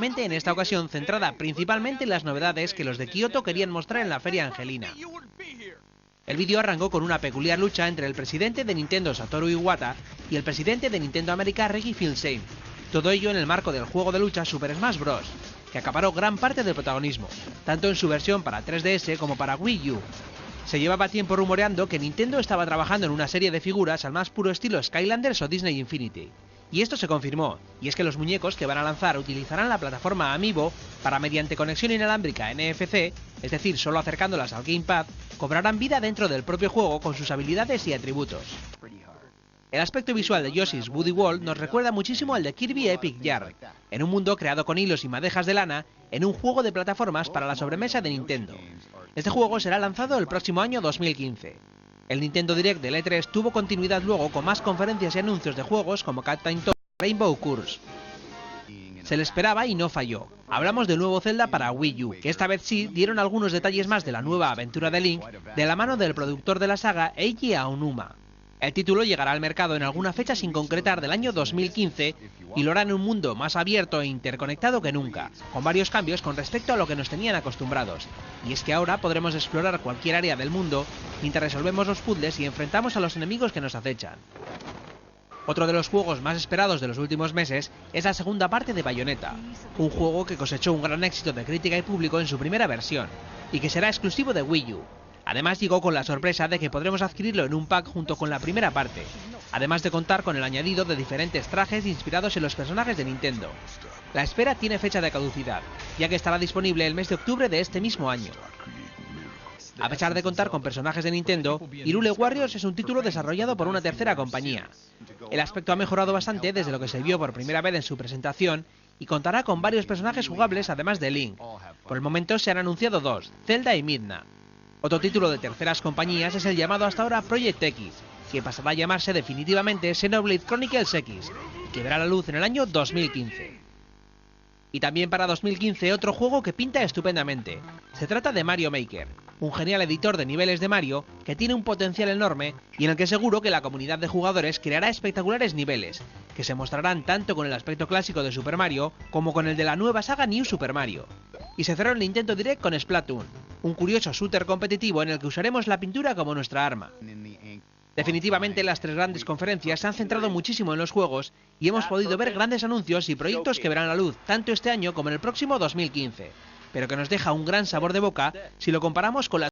en esta ocasión centrada principalmente en las novedades que los de Kyoto querían mostrar en la feria angelina. El vídeo arrancó con una peculiar lucha entre el presidente de Nintendo Satoru Iwata y el presidente de Nintendo América Reggie Fils-Aime. Todo ello en el marco del juego de lucha Super Smash Bros., que acaparó gran parte del protagonismo, tanto en su versión para 3DS como para Wii U. Se llevaba tiempo rumoreando que Nintendo estaba trabajando en una serie de figuras al más puro estilo Skylanders o Disney Infinity. Y esto se confirmó, y es que los muñecos que van a lanzar utilizarán la plataforma Amiibo para, mediante conexión inalámbrica NFC, es decir, solo acercándolas al gamepad, cobrarán vida dentro del propio juego con sus habilidades y atributos. El aspecto visual de Yoshi's Woody World nos recuerda muchísimo al de Kirby Epic Yarn, en un mundo creado con hilos y madejas de lana, en un juego de plataformas para la sobremesa de Nintendo. Este juego será lanzado el próximo año 2015. El Nintendo Direct del E3 tuvo continuidad luego con más conferencias y anuncios de juegos como Captain Toad y Rainbow Curse. Se le esperaba y no falló. Hablamos del nuevo Zelda para Wii U, que esta vez sí dieron algunos detalles más de la nueva aventura de Link, de la mano del productor de la saga, Eiji Aonuma. El título llegará al mercado en alguna fecha sin concretar del año 2015 y lo hará en un mundo más abierto e interconectado que nunca, con varios cambios con respecto a lo que nos tenían acostumbrados. Y es que ahora podremos explorar cualquier área del mundo mientras resolvemos los puzzles y enfrentamos a los enemigos que nos acechan. Otro de los juegos más esperados de los últimos meses es la segunda parte de Bayonetta, un juego que cosechó un gran éxito de crítica y público en su primera versión, y que será exclusivo de Wii U. Además llegó con la sorpresa de que podremos adquirirlo en un pack junto con la primera parte, además de contar con el añadido de diferentes trajes inspirados en los personajes de Nintendo. La espera tiene fecha de caducidad, ya que estará disponible el mes de octubre de este mismo año. A pesar de contar con personajes de Nintendo, Hyrule Warriors es un título desarrollado por una tercera compañía. El aspecto ha mejorado bastante desde lo que se vio por primera vez en su presentación y contará con varios personajes jugables además de Link. Por el momento se han anunciado dos, Zelda y Midna. Otro título de terceras compañías es el llamado hasta ahora Project X, que pasará a llamarse definitivamente Xenoblade Chronicles X, y que verá la luz en el año 2015. Y también para 2015 otro juego que pinta estupendamente. Se trata de Mario Maker, un genial editor de niveles de Mario que tiene un potencial enorme y en el que seguro que la comunidad de jugadores creará espectaculares niveles, que se mostrarán tanto con el aspecto clásico de Super Mario como con el de la nueva saga New Super Mario. Y se cerró el Nintendo Direct con Splatoon, un curioso shooter competitivo en el que usaremos la pintura como nuestra arma. Definitivamente las tres grandes conferencias se han centrado muchísimo en los juegos y hemos podido ver grandes anuncios y proyectos que verán la luz tanto este año como en el próximo 2015, pero que nos deja un gran sabor de boca si lo comparamos con la